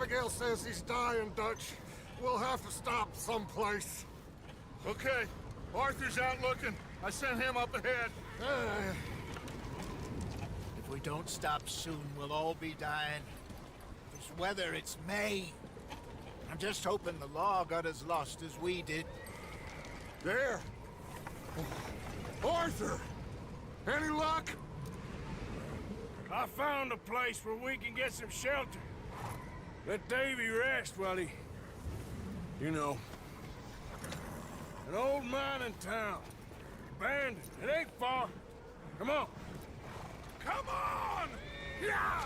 Abigail says he's dying, Dutch. We'll have to stop someplace. Okay, Arthur's out looking. I sent him up ahead. If we don't stop soon, we'll all be dying. This weather, it's May. I'm just hoping the law got as lost as we did. There! Arthur! Any luck? I found a place where we can get some shelter. Let Davy rest while he... You know. An old mining town. Abandoned. It ain't far. Come on. Come on! Yeah!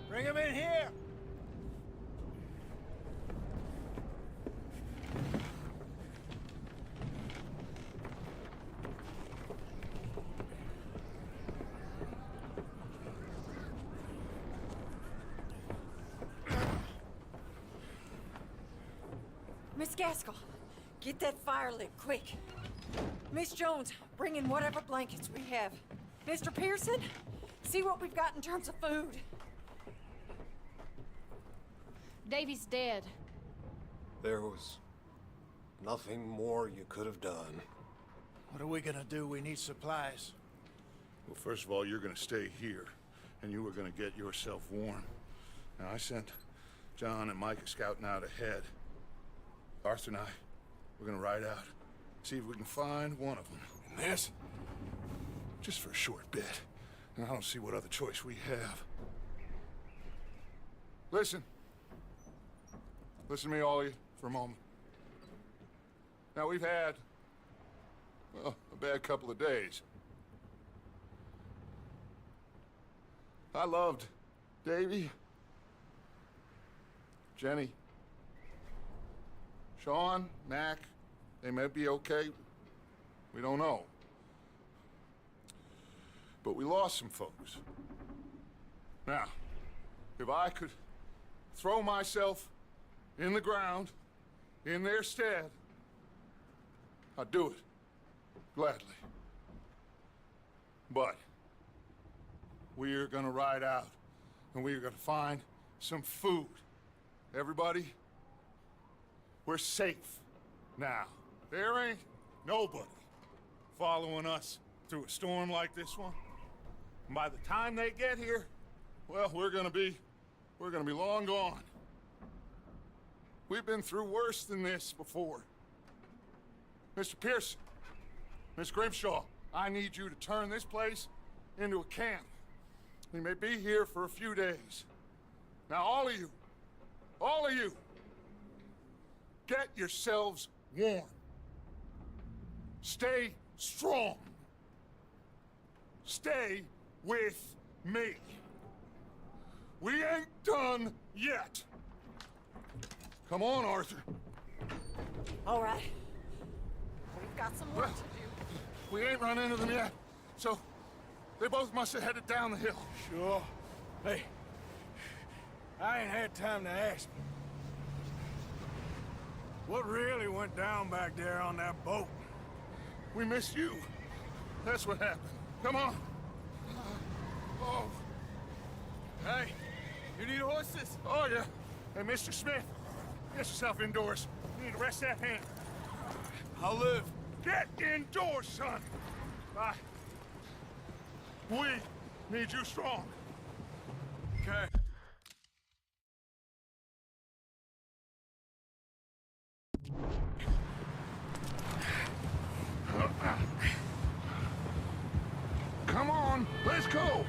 Bring him in here! Miss Gaskell, get that fire lit, quick. Miss Jones, bring in whatever blankets we have. Mr. Pearson, see what we've got in terms of food. Davy's dead. There was nothing more you could have done. What are we gonna do? We need supplies. Well, first of all, you're gonna stay here, and you were gonna get yourself warm. Now, I sent John and Micah scouting out ahead. Arthur and I, we're gonna ride out, see if we can find one of them. And this, just for a short bit. And I don't see what other choice we have. Listen. Listen to me, all of you, for a moment. Now, we've had, well, a bad couple of days. I loved Davy, Jenny, Sean, Mac. They may be okay. We don't know. But we lost some folks. Now, if I could throw myself in the ground, in their stead, I'd do it, gladly. But we're gonna ride out, and we're gonna find some food. Everybody, we're safe now. There ain't nobody following us through a storm like this one. And by the time they get here, well, we're gonna be long gone. We've been through worse than this before. Mr. Pearson, Miss Grimshaw, I need you to turn this place into a camp. We may be here for a few days. Now, all of you, get yourselves warm. Stay strong. Stay with me. We ain't done yet. Come on, Arthur. All right. We've got some work to do. We ain't run into them yet, so they both must have headed down the hill. Sure. Hey, I ain't had time to ask. What really went down back there on that boat? We missed you. That's what happened. Come on. Oh. Hey, you need horses? Oh, yeah. Hey, Mr. Smith, get yourself indoors. You need to rest that hand. I'll live. Get indoors, son. Bye. We need you strong. Okay. Come on, let's go.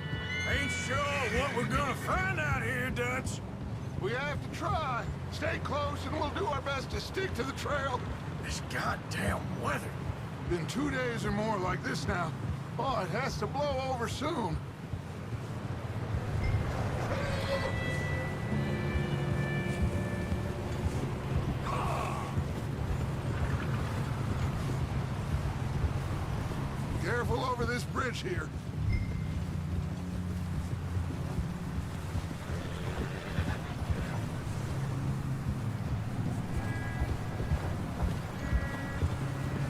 Ain't sure what we're gonna find out here, Dutch. We have to try. Stay close and we'll do our best to stick to the trail. This goddamn weather. Been 2 days or more like this now. Oh, it has to blow over soon. Careful over this bridge here.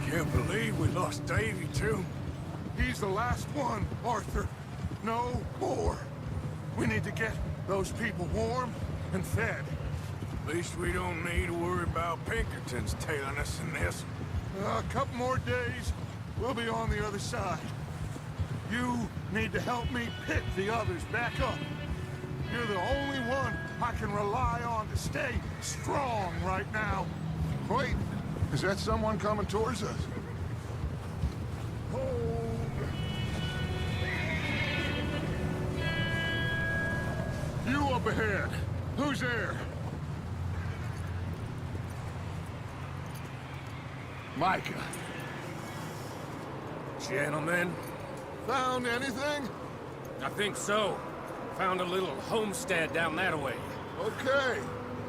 Can't believe we lost Davy, too. He's the last one, Arthur. No more. We need to get those people warm and fed. At least we don't need to worry about Pinkertons tailing us in this. A couple more days, we'll be on the other side. You need to help me pick the others back up. You're the only one I can rely on to stay strong right now. Wait, is that someone coming towards us? You up ahead. Who's there? Micah. Gentlemen, Found anything? I think so. Found a little homestead down that way. Okay.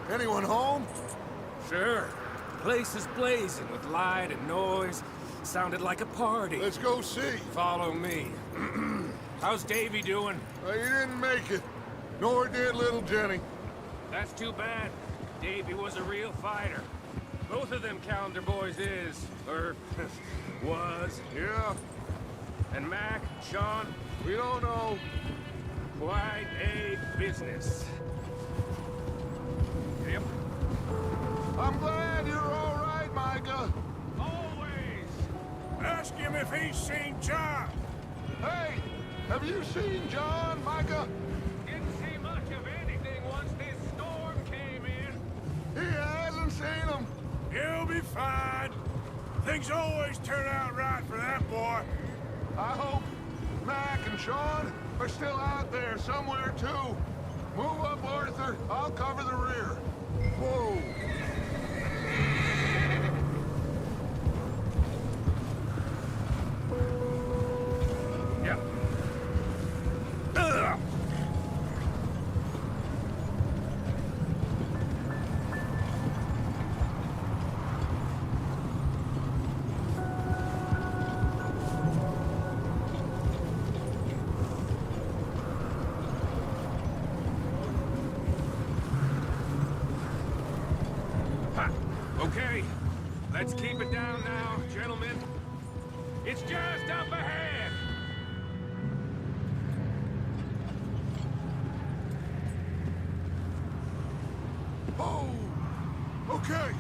Anyone home? Sure. Place is blazing with light and noise. Sounded like a party. Let's go see. Follow me. How's Davy doing? He didn't make it. Nor did little Jenny. That's too bad. Davy was a real fighter. Both of them calendar boys is, or was. Yeah, And Mac, Sean, we don't know. quite a business. Yep. I'm glad you're all right, Micah. Always. Ask him if he's seen John. Hey, have you seen John, Micah? Didn't see much of anything once this storm came in. He hasn't seen him. He'll be fine. Things always turn out right for that boy. I hope Mac and Sean are still out there somewhere, too. Move up, Arthur. I'll cover the rear. Whoa. Yep. Ugh. Ha. Okay, let's keep it down now, gentlemen. It's just up ahead. Oh, okay.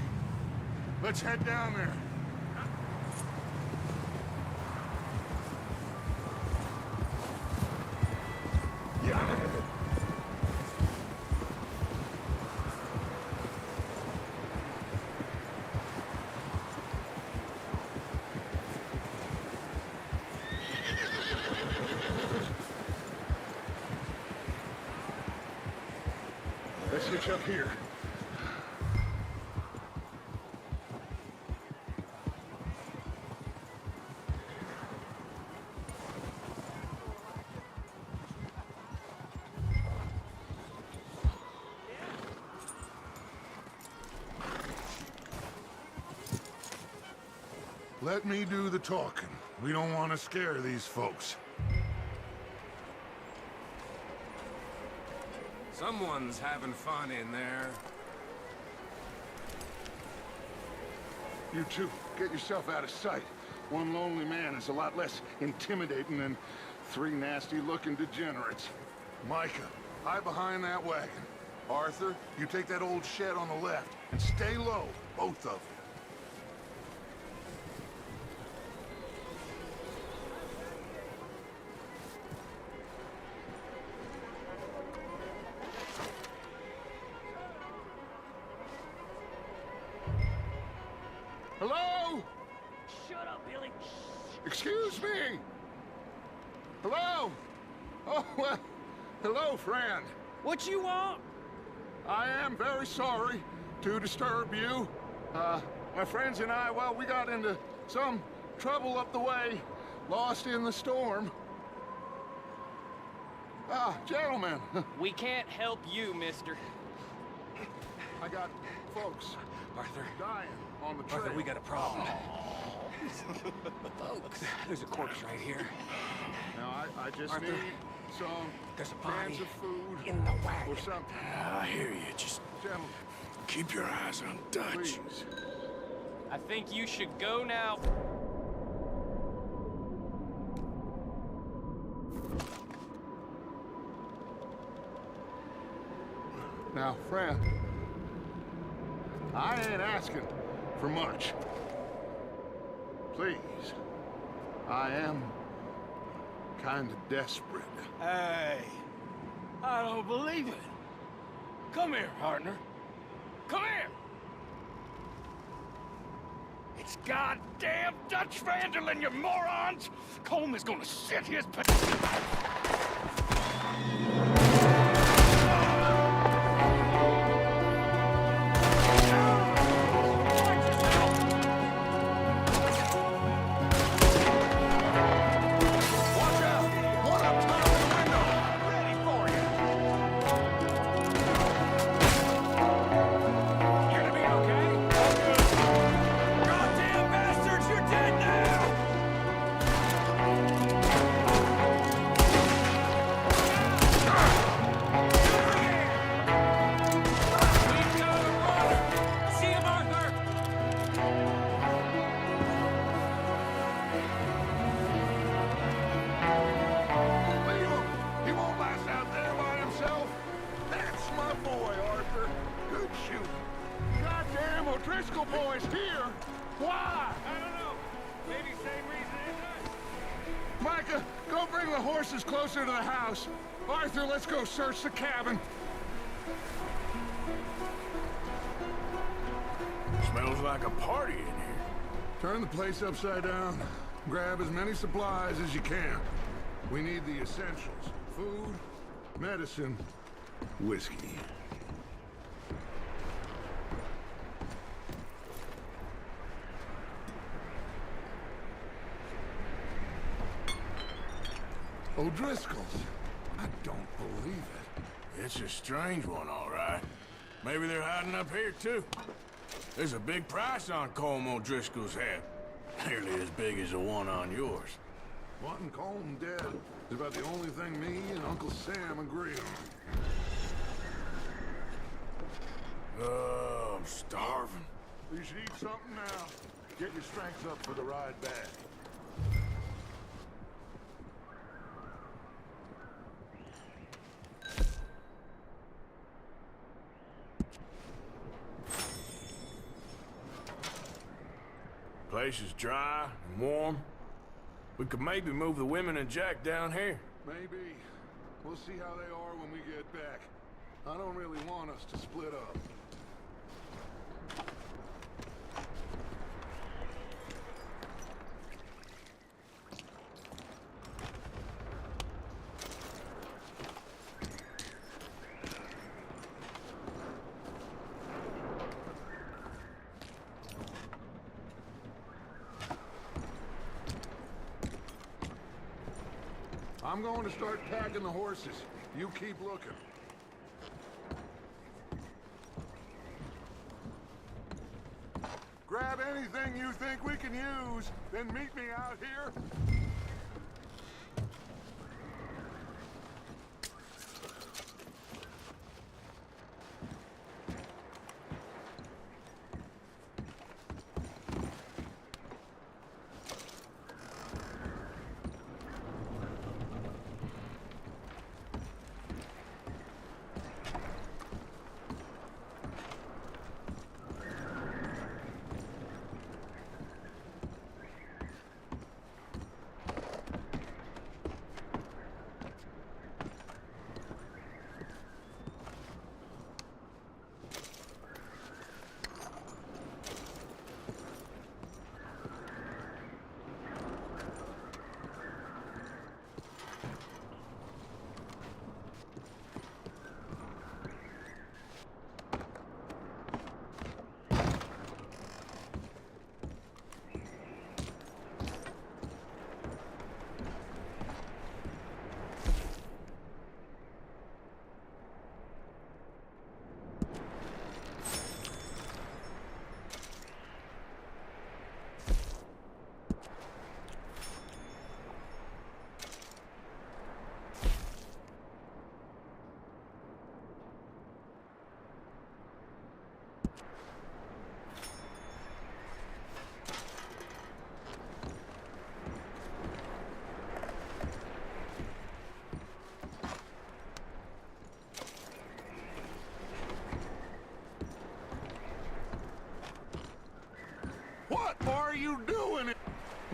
Let's head down there. Yeah. Let's hitch up here. Let me do the talking. We don't want to scare these folks. Someone's having fun in there. You two, get yourself out of sight. One lonely man is a lot less intimidating than three nasty-looking degenerates. Micah, hide behind that wagon. Arthur, you take that old shed on the left, and stay low, both of you. Hello? Shut up, Billy. Excuse me? Hello? Oh, well, hello, friend. What you want? I am very sorry to disturb you. My friends and I, well, we got into some trouble up the way. lost in the storm. Ah, gentlemen. We can't help you, mister. I got folks Arthur, dying on the trail. Arthur, we got a problem. Folks, there's a corpse right here. Now, I just Arthur, need some there's a cans body of food in the wagon. or something. I hear you. Just Gentlemen, keep your eyes on Dutch. please. I think you should go now. Now, friend, I ain't asking for much. Please, I am kind of desperate. Hey, I don't believe it. Come here, partner. Come here. It's goddamn Dutch Vanderlyn, you morons! Colm is gonna sit his... Boys here? Why? I don't know. Maybe same reason as us. Micah, go bring the horses closer to the house. Arthur, let's go search the cabin. Smells like a party in here. Turn the place upside down. Grab as many supplies as you can. We need the essentials. Food, medicine, whiskey. O'Driscoll's. I don't believe it. It's a strange one, all right. Maybe they're hiding up here, too. There's a big price on Colm O'Driscoll's head. Nearly as big as the one on yours. Wanting Colm dead is about the only thing me and Uncle Sam agree on. I'm starving. You should eat something now. Get your strength up for the ride back. Place is dry and warm. We could maybe move the women and Jack down here. Maybe. We'll see how they are when we get back. I don't really want us to split up. I'm going to start packing the horses. You keep looking. Grab anything you think we can use, then meet me out here.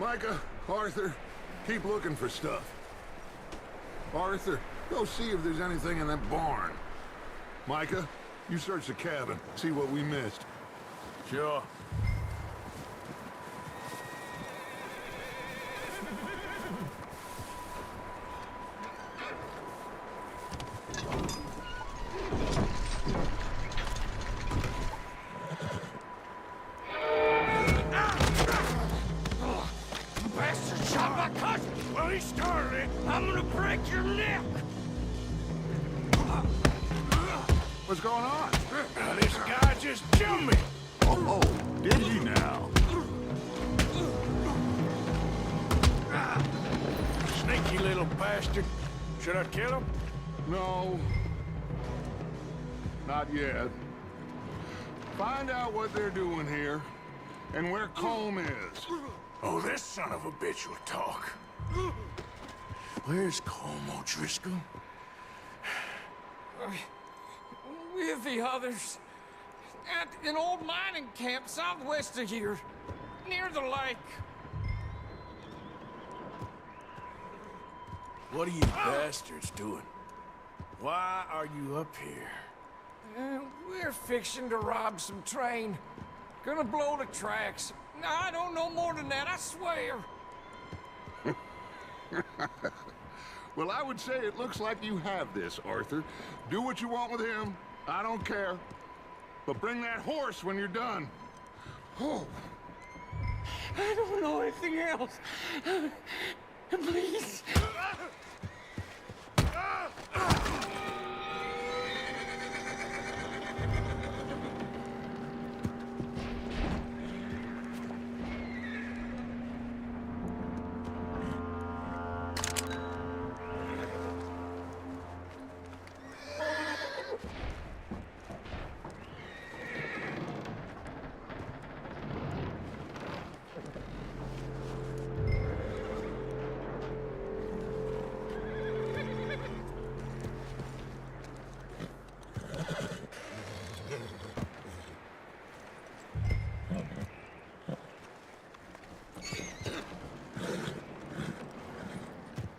Micah, Arthur, keep looking for stuff. Arthur, go see if there's anything in that barn. Micah, you search the cabin, see what we missed. Sure. Bastard shot my cousin! Well, he started it. I'm gonna break your neck! What's going on? Now, this guy just jumped me! Oh, did he now? Sneaky little bastard. Should I kill him? No. Not yet. Find out what they're doing here, and where Colm is. Oh, this son of a bitch will talk. Where's Colm O'Driscoll? With the others. At an old mining camp southwest of here. Near the lake. What are you bastards doing? Why are you up here? We're fixing to rob some train. Gonna blow the tracks. I don't know more than that, I swear. Well, I would say it looks like you have this, Arthur. Do what you want with him. I don't care. But bring that horse when you're done. Oh. I don't know anything else. Please.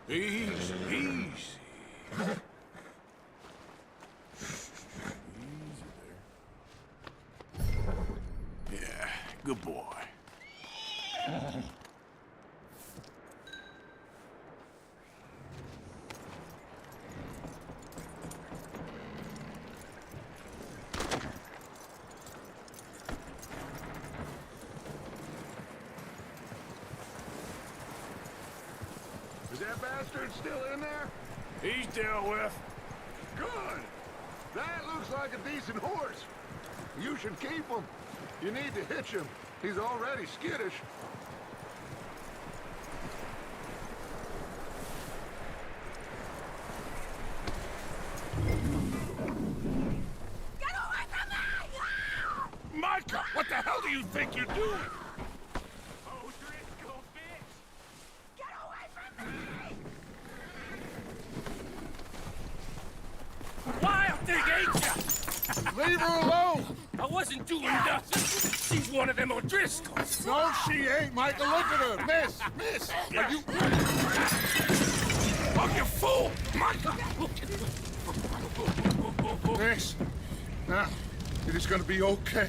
Easy, easy. Yeah, good boy. Is that bastard still in there? He's dealt with. Good. That looks like a decent horse. You should keep him. You need to hitch him. He's already skittish. Get away from me! Micah, what the hell do you think you're doing? Get away from me! Wild thing, ain't ya? Leave her alone! I wasn't doing nothing. She's one of them O'Driscolls. No, she ain't, Micah. Look at her. Miss, are you... Oh, you fool! Micah! Miss, now, it is gonna be okay.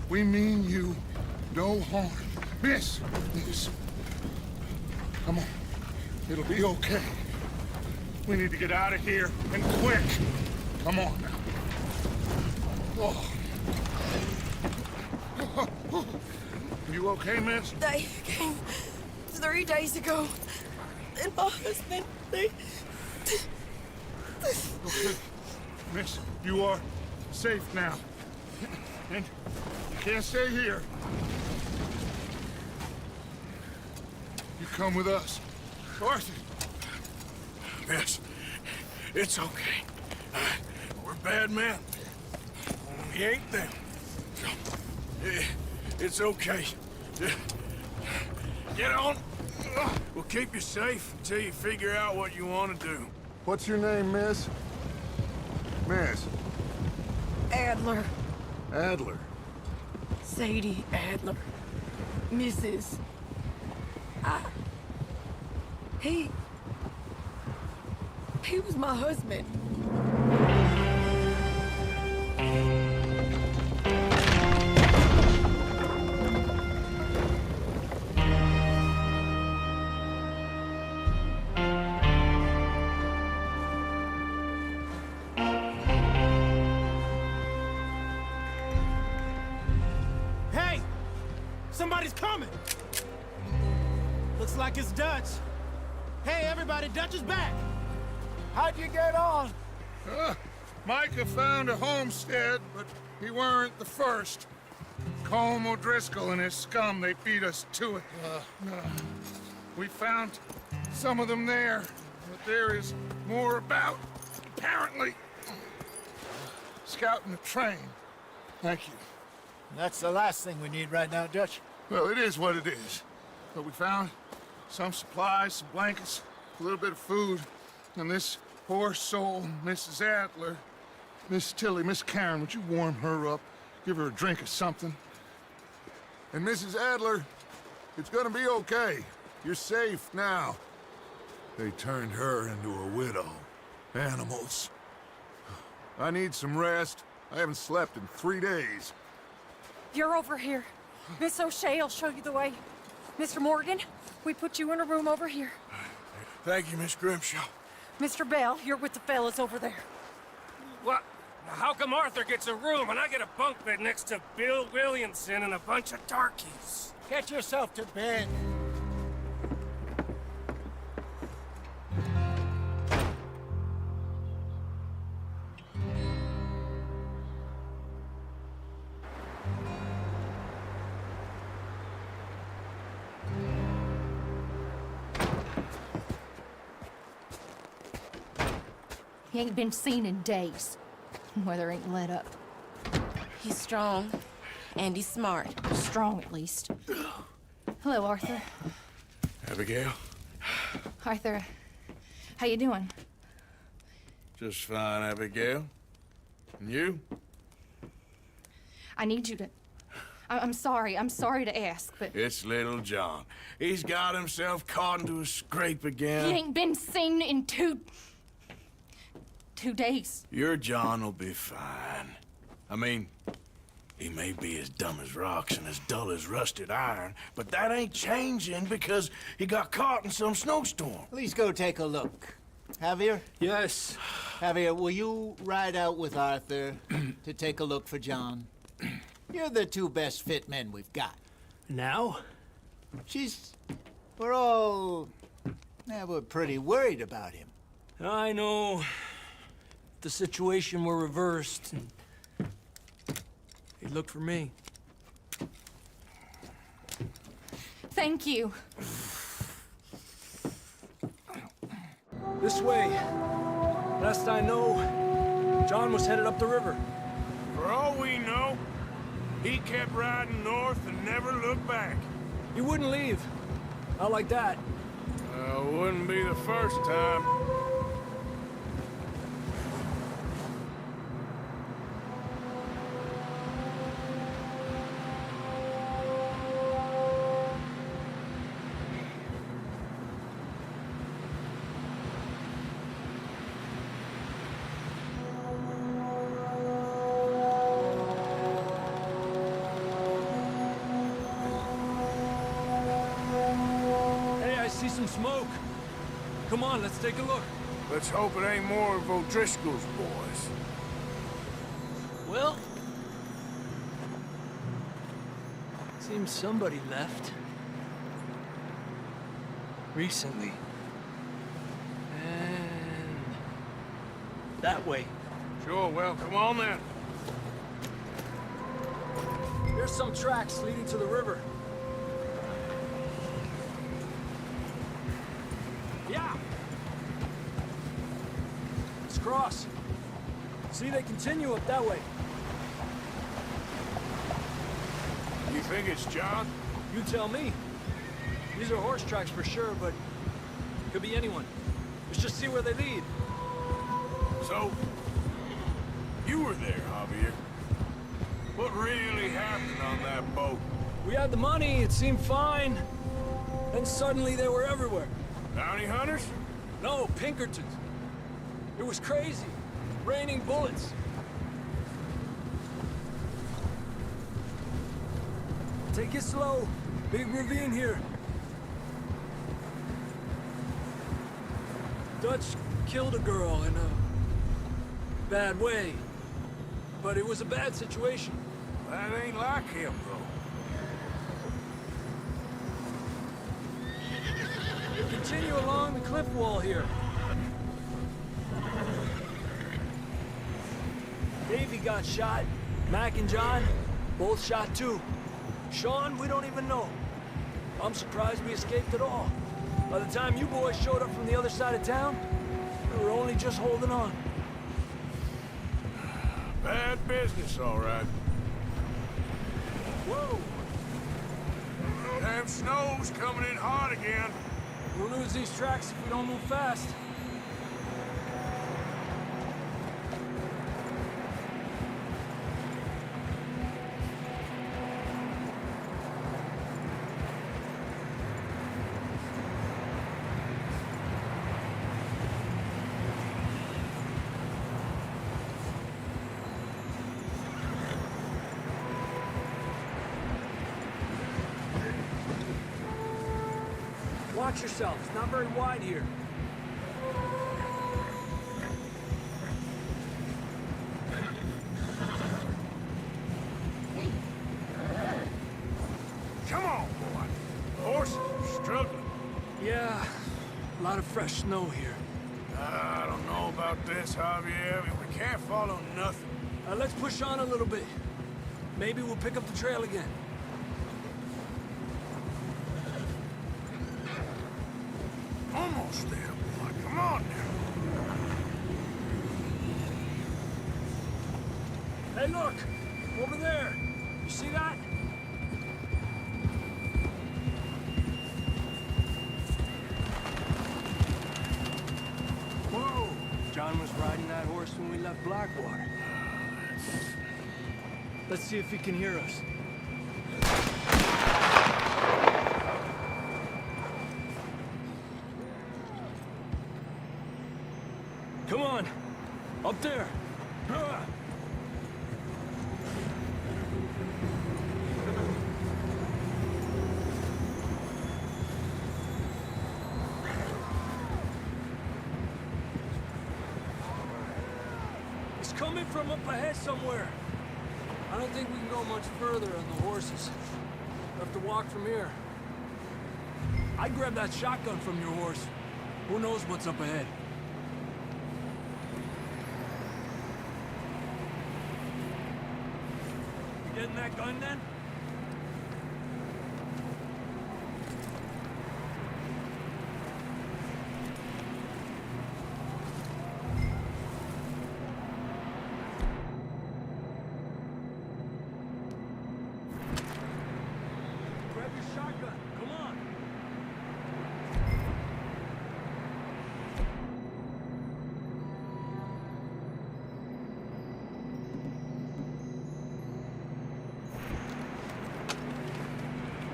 We mean you no harm. Miss, come on. It'll be okay. We need to get out of here, and quick. Come on now. Oh. You okay, miss? They came 3 days ago. And my husband, they... Okay. Miss, you are safe now. And you can't stay here. You come with us. Arthur! Miss, it's okay. We're bad men. We ain't them. It's okay. Get on. We'll keep you safe until you figure out what you want to do. What's your name, miss? Miss? Adler. Adler. Sadie Adler. Mrs. He was my husband. Hey! Somebody's coming! Looks like it's Dutch. Hey, everybody, Dutch is back! How'd you get on? Micah found a homestead, but he weren't the first. Colm O'Driscoll and his scum, they beat us to it. We found some of them there, but there is more about, apparently. Scouting the train. Thank you. That's the last thing we need right now, Dutch. Well, it is what it is. But we found some supplies, some blankets, a little bit of food, and this poor soul, Mrs. Adler, Miss Tilly, Miss Karen, would you warm her up? Give her a drink or something? And Mrs. Adler, it's gonna be okay. You're safe now. They turned her into a widow. Animals. I need some rest. I haven't slept in 3 days. You're over here. Miss O'Shea will show you the way. Mr. Morgan, we put you in a room over here. Thank you, Miss Grimshaw. Mr. Bell, you're with the fellas over there. What? How come Arthur gets a room and I get a bunk bed next to Bill Williamson and a bunch of darkies? Get yourself to bed. He ain't been seen in days. Weather ain't let up. He's strong, and he's smart. Strong, at least. Hello, Arthur. Abigail? Arthur, how you doing? Just fine, Abigail. And you? I need you to... I'm sorry to ask, but... It's little John. He's got himself caught into a scrape again. He ain't been seen in 2 days. Your John will be fine. I mean, he may be as dumb as rocks and as dull as rusted iron, but that ain't changing because he got caught in some snowstorm. Please go take a look. Javier? Yes. Javier, will you ride out with Arthur to take a look for John? You're the 2 best fit men we've got. Now? We're pretty worried about him. I know. The situation were reversed, and he'd look for me. Thank you. This way. Last I know, John was headed up the river. For all we know, he kept riding north and never looked back. He wouldn't leave. Not like that. Wouldn't be the first time. See some smoke. Come on, let's take a look. Let's hope it ain't more of O'Driscoll's boys. Well, seems somebody left. Recently. And that way. Sure, well, come on then. There's some tracks leading to the river. Yeah! Let's cross. See, they continue up that way. You think it's John? You tell me. These are horse tracks for sure, but could be anyone. Let's just see where they lead. So, you were there, Javier. What really happened on that boat? We had the money, it seemed fine. Then suddenly they were everywhere. Bounty hunters? No, Pinkertons. It was crazy. Raining bullets. Take it slow. Big ravine here. Dutch killed a girl in a bad way. But it was a bad situation. That ain't like him, though. Continue along the cliff wall here. Davey got shot. Mac and John, both shot too. Sean, we don't even know. I'm surprised we escaped at all. By the time you boys showed up from the other side of town, we were only just holding on. Bad business, all right. Whoa! Damn snow's coming in hard again. We'll lose these tracks if we don't move fast. Watch yourself. It's not very wide here. Come on, boy. Horses are struggling. Yeah, a lot of fresh snow here. I don't know about this, Javier. We can't follow nothing. Let's push on a little bit. Maybe we'll pick up the trail again. Almost there, boy. Come on now. Hey, look! Over there! You see that? Whoa! John was riding that horse when we left Blackwater. Let's see if he can hear us. Come on! Up there! It's coming from up ahead somewhere. I don't think we can go much further on the horses. We'll have to walk from here. I'd grab that shotgun from your horse. Who knows what's up ahead? You getting that gun then? Grab your shotgun. Come on.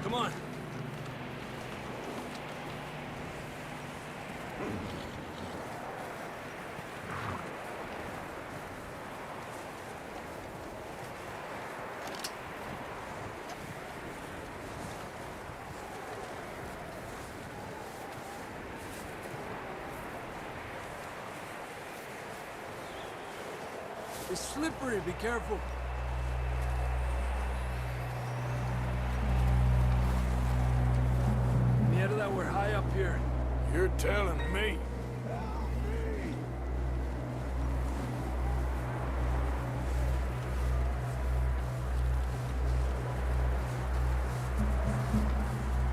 Come on. It's slippery, be careful. Yeah, that we're high up here. You're telling me.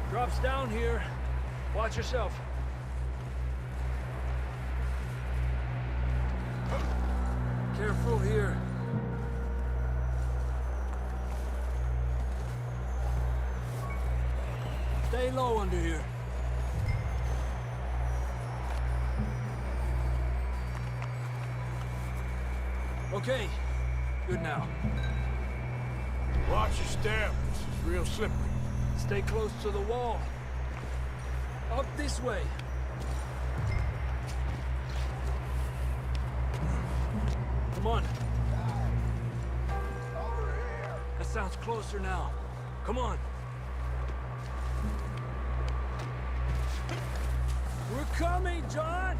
Drops down here. Watch yourself. Careful here. Stay low under here. Okay, good now. Watch your step. This is real slippery. Stay close to the wall. Up this way. Come on. That sounds closer now. Come on. We're coming, John!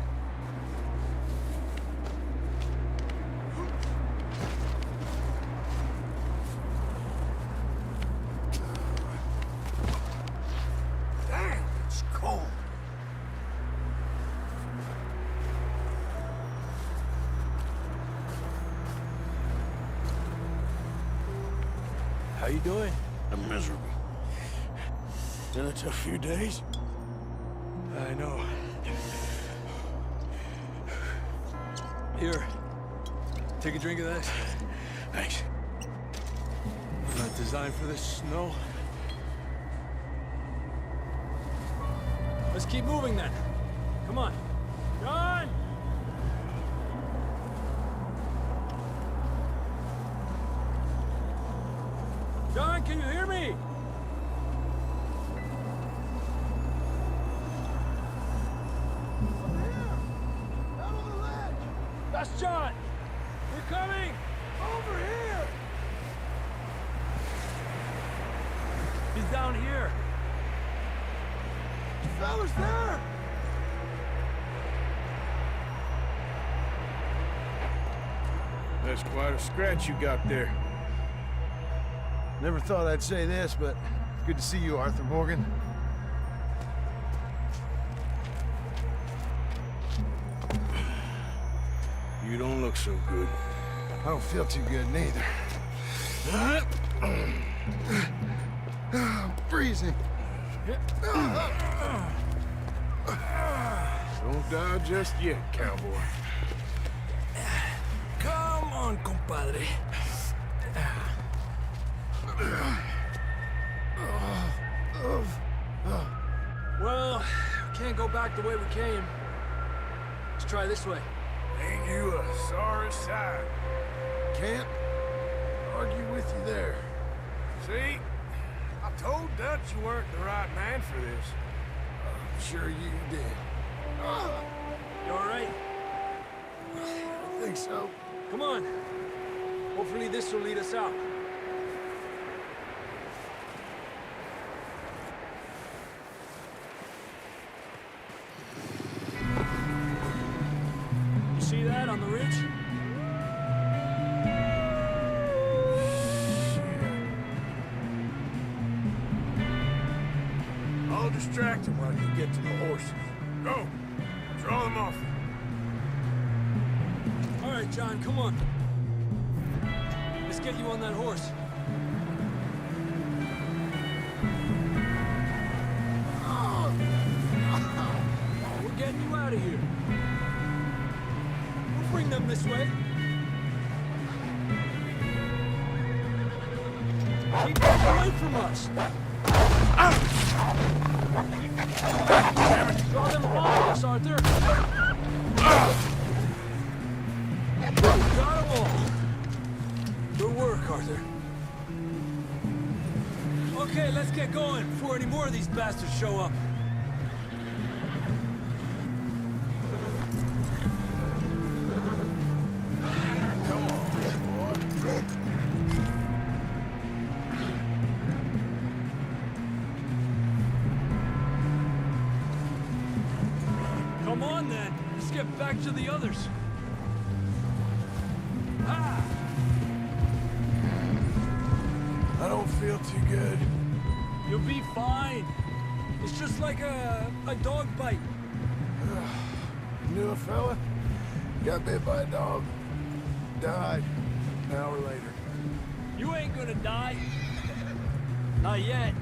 Damn, it's cold. How you doing? I'm miserable. Been a tough few days. I know. Here. Take a drink of that. Thanks. Not designed for this snow. Let's keep moving then. Come on. John! John, can you hear me? That's John! We're coming! Over here! He's down here. Fellas there! That's quite a scratch you got there. Never thought I'd say this, but good to see you, Arthur Morgan. You don't look so good. I don't feel too good, neither. I'm freezing. Don't die just yet, cowboy. Come on, compadre. Well, we can't go back the way we came. Let's try this way. Ain't you a sorry sight? Can't argue with you there. See? I told Dutch you weren't the right man for this. I'm sure you did. You all right? I think so. Come on. Hopefully this will lead us out. You see that on the ridge? I'll distract him while you get to the horses. Go! Draw them off. All right, John, come on. Let's get you on that horse. We're getting you out of here. We'll bring them this way. Keep them away from us. Draw them behind us, Arthur. Got them all. Good work, Arthur. Okay, let's get going before any more of these bastards show up. Come on, then. Let's get back to the others. Ah! I don't feel too good. You'll be fine. It's just like a dog bite. Knew a fella? Got bit by a dog. Died an hour later. You ain't gonna die. Not yet.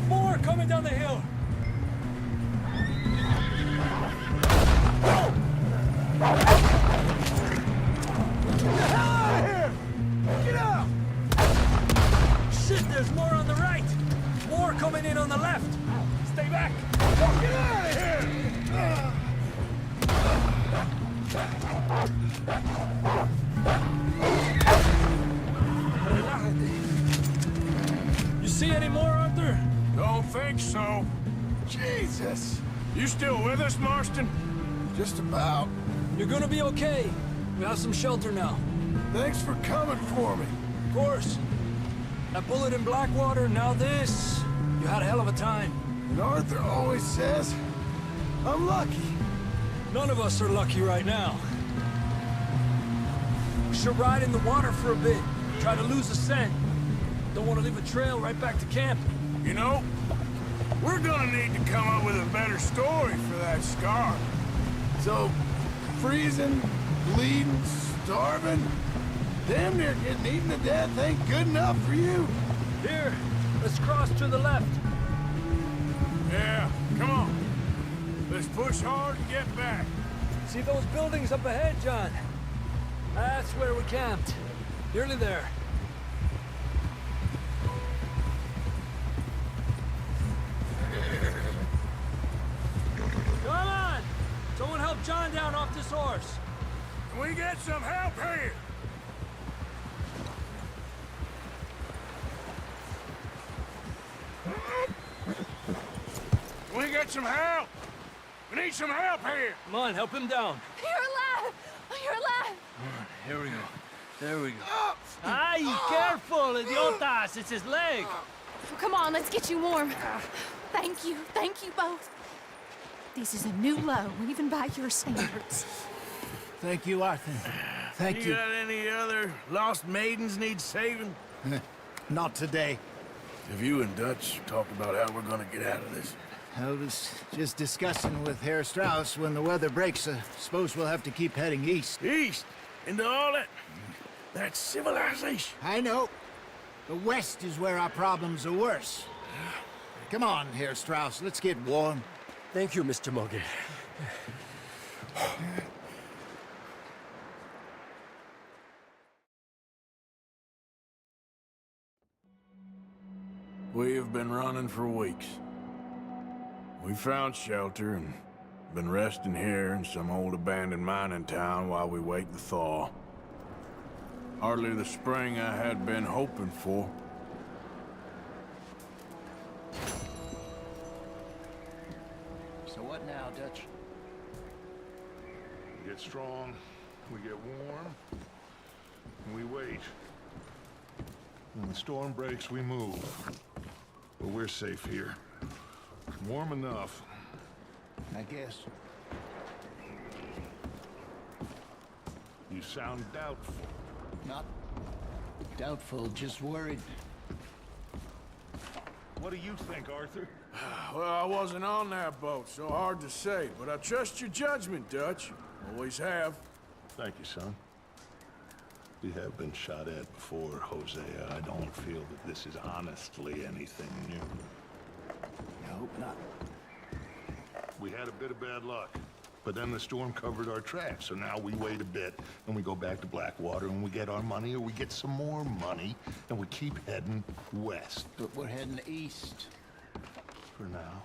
More coming down the hill. Shit, there's more on the right! More coming in on the left! Stay back! Get out of here! think so. Jesus! You still with us, Marston? Just about. You're gonna be okay. We have some shelter now. Thanks for coming for me. Of course. That bullet in Blackwater, now this. You had a hell of a time. And Arthur always says, I'm lucky. None of us are lucky right now. We should ride in the water for a bit. Try to lose the scent. Don't want to leave a trail right back to camp. You know, we're gonna need to come up with a better story for that scar. So, freezing, bleeding, starving, damn near getting eaten to death ain't good enough for you. Here, let's cross to the left. Yeah, come on. Let's push hard and get back. See those buildings up ahead, John? That's where we camped. Nearly there. Come on! Someone help John down off this horse. Can we get some help here? Can we get some help? We need some help here. Come on, help him down. You're alive! You're alive! Here we go. There we go. Ay, careful, idiotas! It's his leg. Come on, let's get you warm. Thank you both. This is a new low, even by your standards. Thank you, Arthur. Thank You you. got any other lost maidens need saving? Not today. Have you and Dutch talked about how we're gonna get out of this? I was just discussing with Herr Strauss when the weather breaks. Suppose we'll have to keep heading east. East? Into all that civilization? I know. The west is where our problems are worse. Come on, Herr Strauss, let's get warm. Thank you, Mr. Morgan. We have been running for weeks. We found shelter and been resting here in some old abandoned mining town while we wait the thaw. Hardly the spring I had been hoping for. So what now, Dutch? We get strong, we get warm, and we wait. When the storm breaks, we move. But we're safe here. Warm enough. I guess. You sound doubtful. Not doubtful, just worried. What do you think, Arthur? Well, I wasn't on that boat, so hard to say. But I trust your judgment, Dutch. Always have. Thank you, son. We have been shot at before, Hosea. I don't feel that this is honestly anything new. I hope not. We had a bit of bad luck, but then the storm covered our tracks, so now we wait a bit, and we go back to Blackwater, and we get our money, or we get some more money, and we keep heading west. But we're heading east. For now.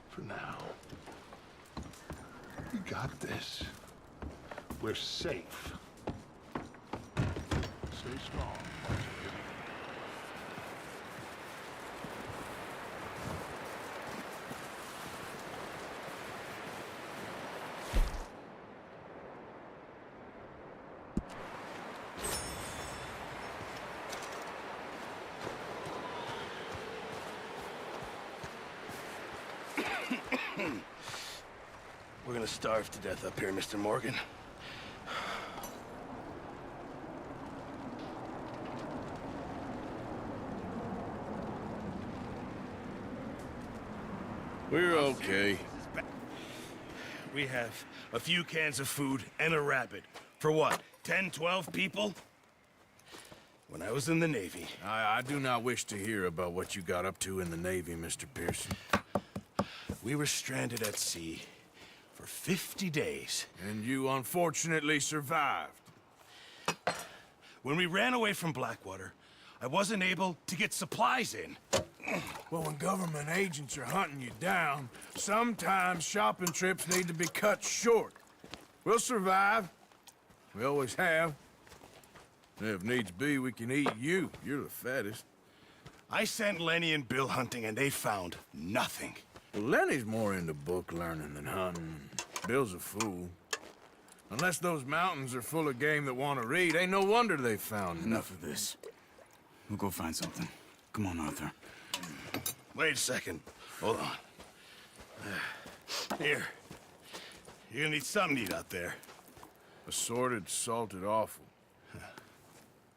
For now. We got this. We're safe. Stay strong. We're gonna starve to death up here, Mr. Morgan. We're okay. We have a few cans of food and a rabbit. For what, 10, 12 people? When I was in the Navy... I do not wish to hear about what you got up to in the Navy, Mr. Pearson. We were stranded at sea for 50 days. And you unfortunately survived. When we ran away from Blackwater, I wasn't able to get supplies in. Well, when government agents are hunting you down, sometimes shopping trips need to be cut short. We'll survive. We always have. If needs be, we can eat you. You're the fattest. I sent Lenny and Bill hunting, and they found nothing. Well, Lenny's more into book learning than hunting. Bill's a fool. Unless those mountains are full of game that want to read, ain't no wonder they found Enough of this. We'll go find something. Come on, Arthur. Wait a second. Hold on. Here. You're gonna need something to eat out there. Assorted, salted offal.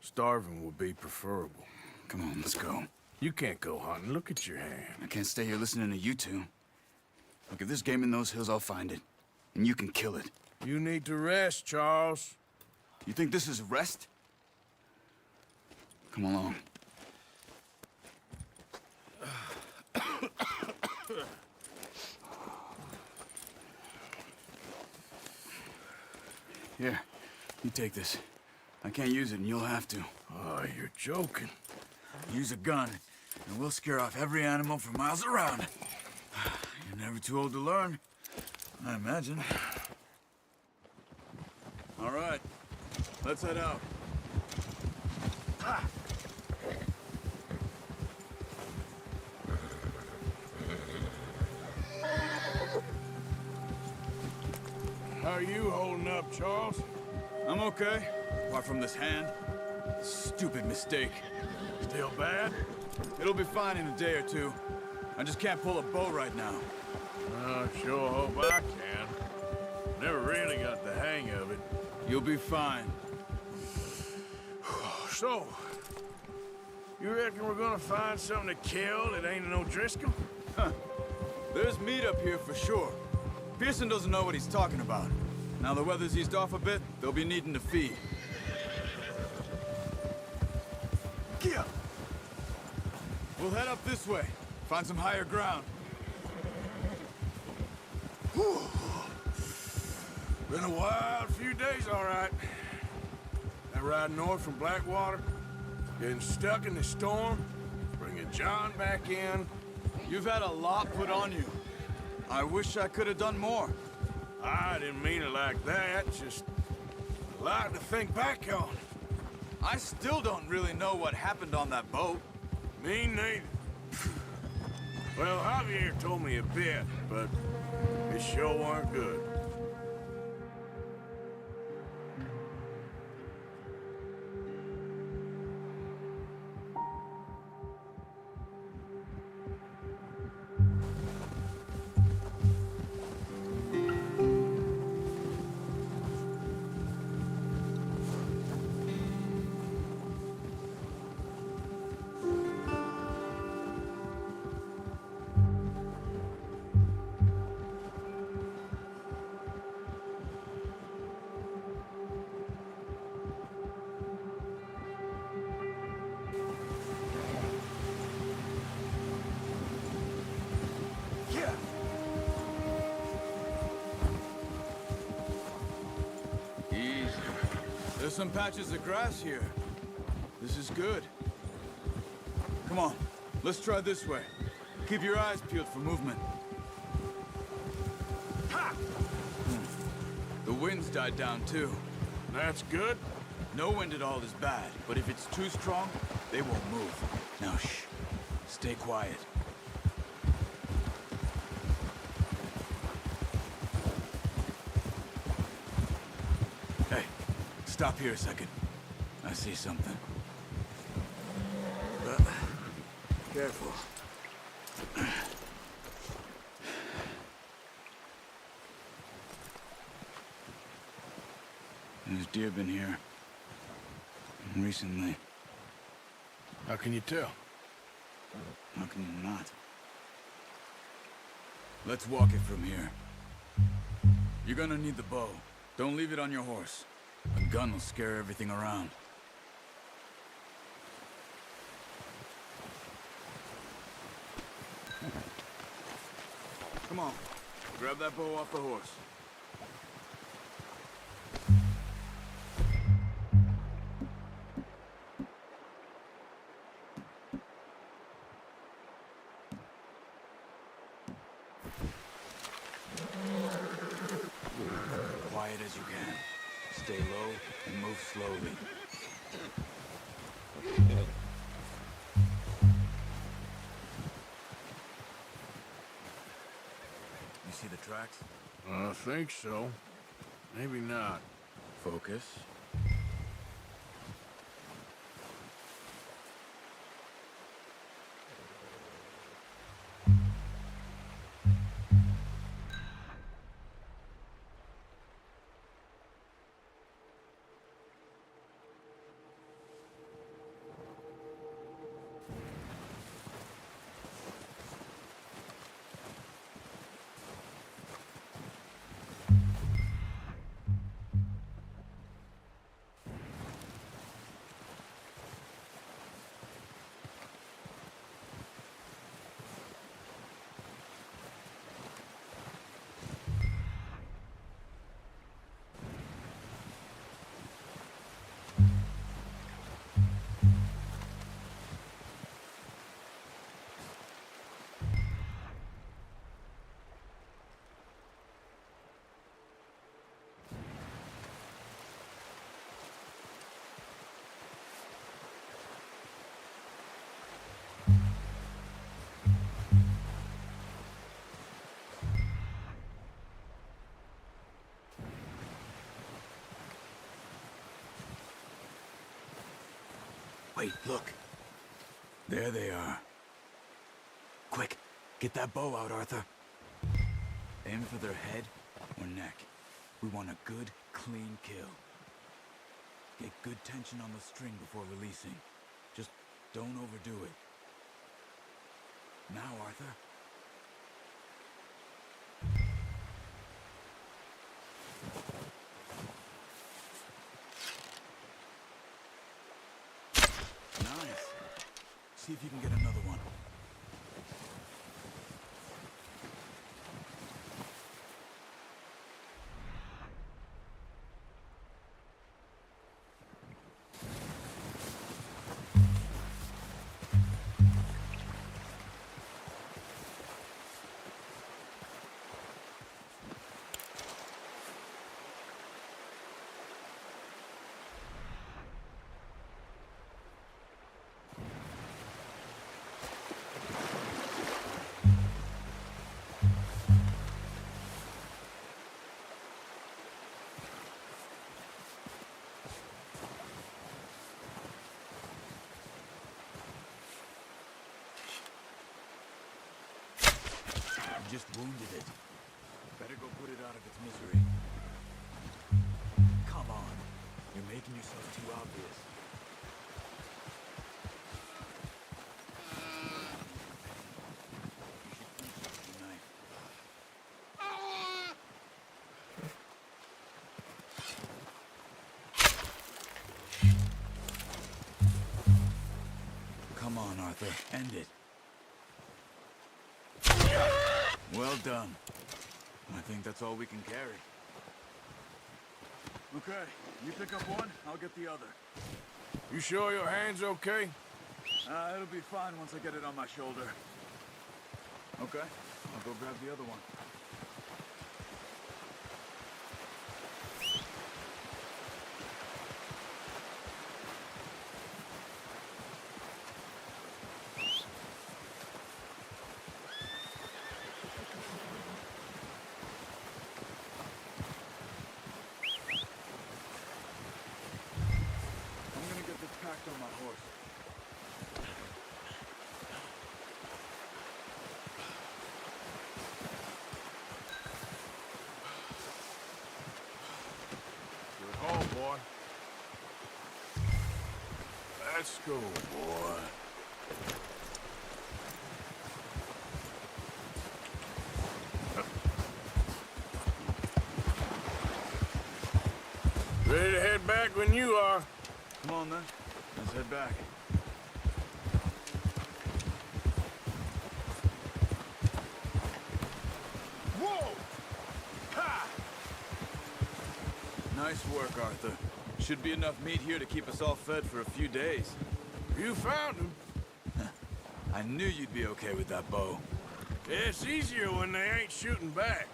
Starving would be preferable. Come on, let's go. You can't go hunting. Look at your hand. I can't stay here listening to you two. Look, if there's game in those hills, I'll find it. And you can kill it. You need to rest, Charles. You think this is rest? Come along. Here, you take this. I can't use it, and you'll have to. Oh, you're joking. Use a gun, and we'll scare off every animal for miles around. You're never too old to learn, I imagine. All right, let's head out. How are you holding up, Charles? I'm okay, apart from this hand. Stupid mistake. Still bad? It'll be fine in a day or two. I just can't pull a bow right now. I sure hope I can. Never really got the hang of it. You'll be fine. So, you reckon we're gonna find something to kill that ain't no Driscoll? Huh. There's meat up here for sure. Pearson doesn't know what he's talking about. Now the weather's eased off a bit, they'll be needing to feed. Kia! We'll head up this way. Find some higher ground. Whew. Been a wild few days, all right. That ride north from Blackwater, getting stuck in the storm, bringing John back in. You've had a lot put on you. I wish I could have done more. I didn't mean it like that, just a lot to think back on. I still don't really know what happened on that boat. Me neither. Well, Javier told me a bit, but it sure weren't good. There's some patches of grass here. This is good. Come on, let's try this way. Keep your eyes peeled for movement. Ha! The wind's died down too. That's good. No wind at all is bad, but if it's too strong, they won't move. Now shh, stay quiet. Hey, stop here a second. I see something. Careful. There's deer been here. Recently. How can you tell? How can you not? Let's walk it from here. You're gonna need the bow. Don't leave it on your horse. A gun will scare everything around. Come on. Grab that bow off the horse. Quiet as you can. Stay low and move slowly. You see the tracks? I think so. Maybe not. Focus. Wait, look. There they are. Quick, get that bow out, Arthur. Aim for their head or neck. We want a good, clean kill. Get good tension on the string before releasing. Just don't overdo it. Now, Arthur. Nice. See if you can get another one. Just wounded it. Better go put it out of its misery. Come on. You're making yourself too obvious. You should finish with your knife. Come on, Arthur. End it. Well done. I think that's all we can carry. Okay, you pick up one, I'll get the other. You sure your hand's okay? It'll be fine once I get it on my shoulder. Okay, I'll go grab the other one. On my horse. Good haul, boy. Let's go, boy. Ready to head back when you are. Come on, then. Let's head back. Whoa! Ha! Nice work, Arthur. Should be enough meat here to keep us all fed for a few days. You found him. I knew you'd be okay with that bow. It's easier when they ain't shooting back.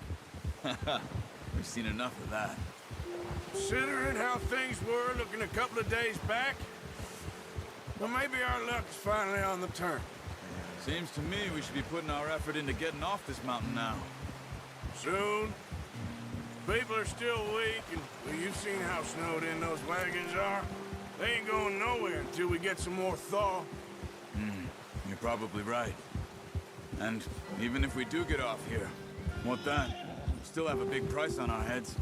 We've seen enough of that. Considering how things were looking a couple of days back, well, maybe our luck's finally on the turn. Seems to me we should be putting our effort into getting off this mountain now. Soon. People are still weak, and well, you've seen how snowed in those wagons are. They ain't going nowhere until we get some more thaw. You're probably right. And even if we do get off here, what then? We still have a big price on our heads.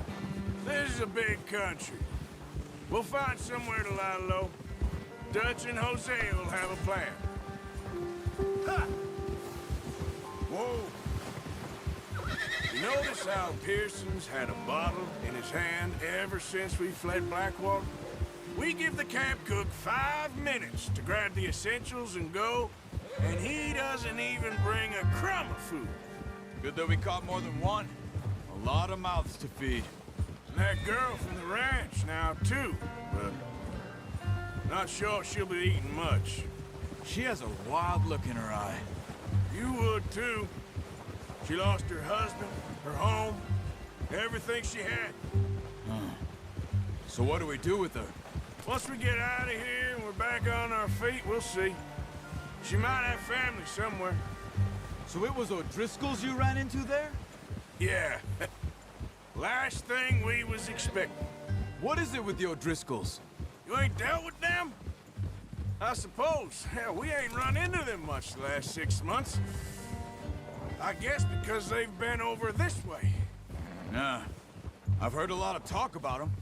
This is a big country. We'll find somewhere to lie low. Dutch and Hosea will have a plan. Ha! Whoa! You notice how Pearson's had a bottle in his hand ever since we fled Blackwater? We give the camp cook 5 minutes to grab the essentials and go, and he doesn't even bring a crumb of food. Good that we caught more than one. A lot of mouths to feed. And that girl from the ranch now, too, but not sure she'll be eating much. She has a wild look in her eye. You would, too. She lost her husband, her home, everything she had. So what do we do with her? Once we get out of here and we're back on our feet, we'll see. She might have family somewhere. So it was O'Driscoll's you ran into there? Yeah. Last thing we was expecting. What is it with the O'Driscolls? You ain't dealt with them? I suppose. Hell, we ain't run into them much the last 6 months. I guess because they've been over this way. Yeah. I've heard a lot of talk about them.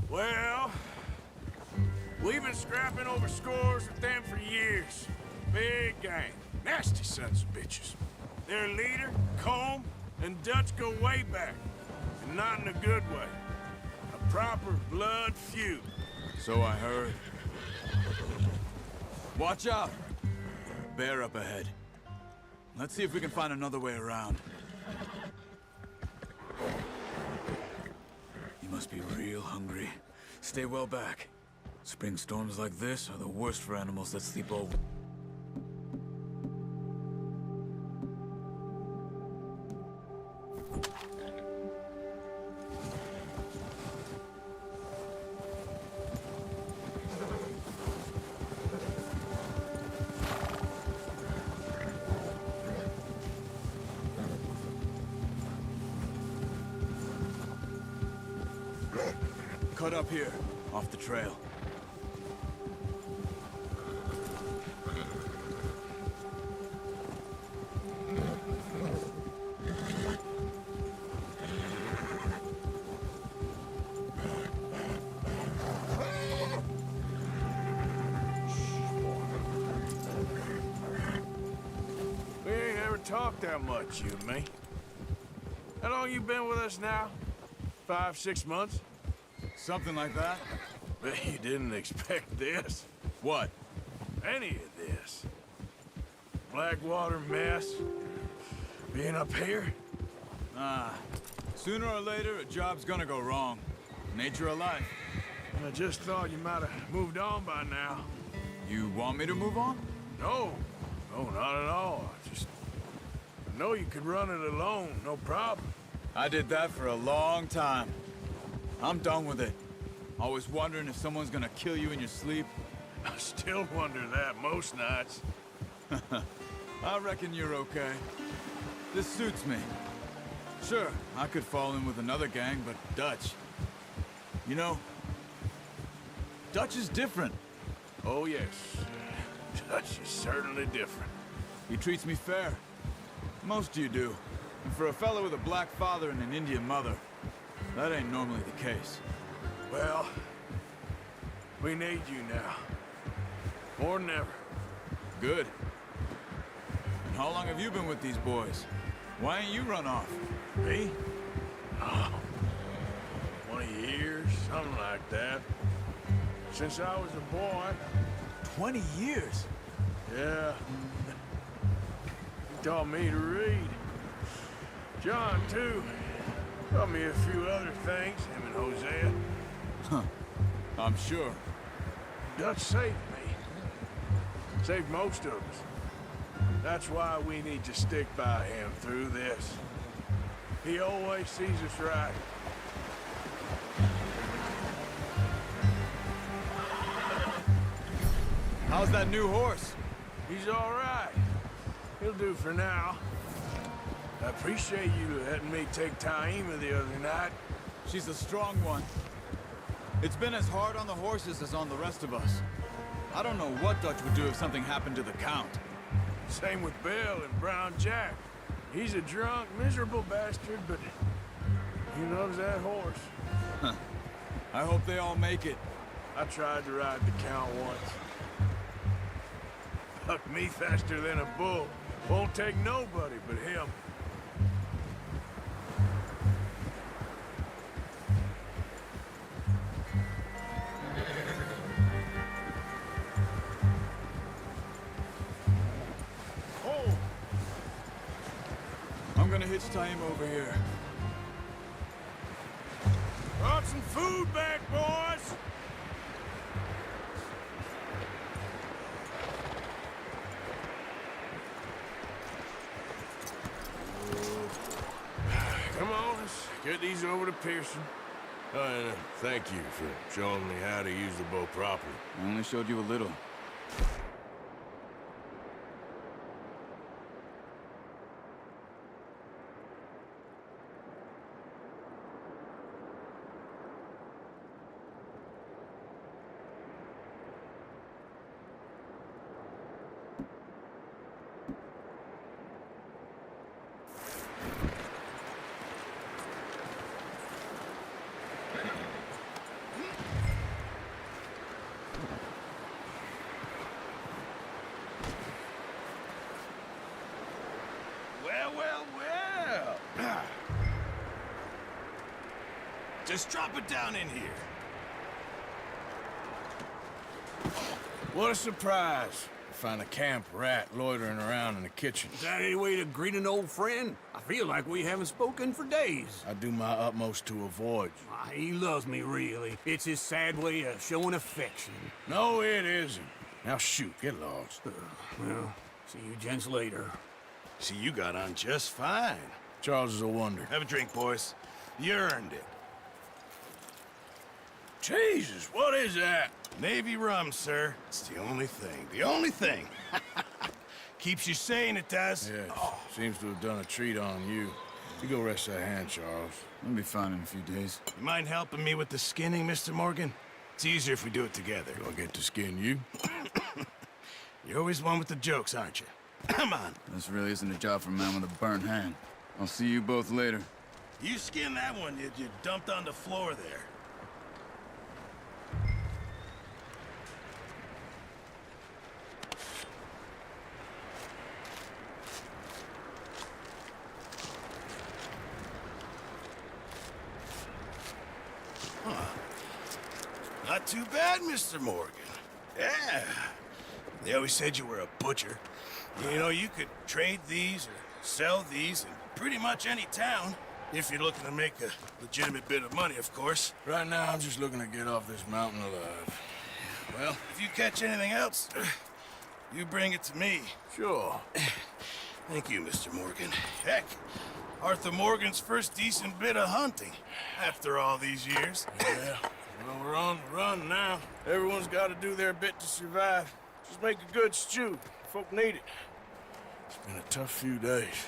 Well, we've been scrapping over scores with them for years. Big gang. Nasty sons of bitches. Their leader, Combe, and Dutch go way back. And not in a good way. A proper blood feud. So I heard. Watch out! Bear up ahead. Let's see if we can find another way around. You must be real hungry. Stay well back. Spring storms like this are the worst for animals that sleep over. Cut up here, off the trail. We ain't ever talked that much, you and me. How long you been with us now? 5, 6 months? Something like that? Bet you didn't expect this. What? Any of this. Blackwater mess. Being up here. Sooner or later, a job's gonna go wrong. Nature of life. I just thought you might have moved on by now. You want me to move on? No. No, not at all. I know you could run it alone, no problem. I did that for a long time. I'm done with it. Always wondering if someone's gonna kill you in your sleep. I still wonder that most nights. I reckon you're okay. This suits me. Sure, I could fall in with another gang, but Dutch... You know, Dutch is different. Oh, yes. Dutch is certainly different. He treats me fair. Most of you do. And for a fellow with a black father and an Indian mother, that ain't normally the case. Well, we need you now. More than ever. Good. And how long have you been with these boys? Why ain't you run off? Me? Oh, 20 years, something like that. Since I was a boy. 20 years? Yeah. He taught me to read. John, too. Taught me a few other things, him and Hosea. Huh. I'm sure. Dutch saved me. Saved most of us. That's why we need to stick by him through this. He always sees us right. How's that new horse? He's all right. He'll do for now. I appreciate you letting me take Taima the other night. She's a strong one. It's been as hard on the horses as on the rest of us. I don't know what Dutch would do if something happened to the Count. Same with Bill and Brown Jack. He's a drunk, miserable bastard, but he loves that horse. Huh. I hope they all make it. I tried to ride the Count once. Bucked me faster than a bull. Won't take nobody but him. I'm gonna hitch Taima over here. Brought some food back, boys! Come on, let's get these over to Pearson. Oh, and thank you for showing me how to use the bow properly. I only showed you a little. Well. Just drop it down in here. What a surprise. Find a camp rat loitering around in the kitchen. Is that any way to greet an old friend? I feel like we haven't spoken for days. I do my utmost to avoid you. He loves me, really. It's his sad way of showing affection. No, it isn't. Now shoot, get lost. Well, see you gents later. See, you got on just fine. Charles is a wonder. Have a drink, boys. You earned it. Jesus, what is that? Navy rum, sir. It's the only thing. The only thing. Keeps you sane, it does. Yes, seems to have done a treat on you. You go rest that hand, Charles. I'll be fine in a few days. You mind helping me with the skinning, Mr. Morgan? It's easier if we do it together. Do I get to skin you? You're always one with the jokes, aren't you? Come on. This really isn't a job for a man with a burnt hand. I'll see you both later. You skinned that one you dumped on the floor there. Not too bad, Mr. Morgan. Yeah. They always said you were a butcher. You know, you could trade these or sell these in pretty much any town. If you're looking to make a legitimate bit of money, of course. Right now, I'm just looking to get off this mountain alive. Well, if you catch anything else, you bring it to me. Sure. Thank you, Mr. Morgan. Heck, Arthur Morgan's first decent bit of hunting after all these years. Yeah. Well, we're on the run now. Everyone's got to do their bit to survive. Just make a good stew. Folk need it. It's been a tough few days.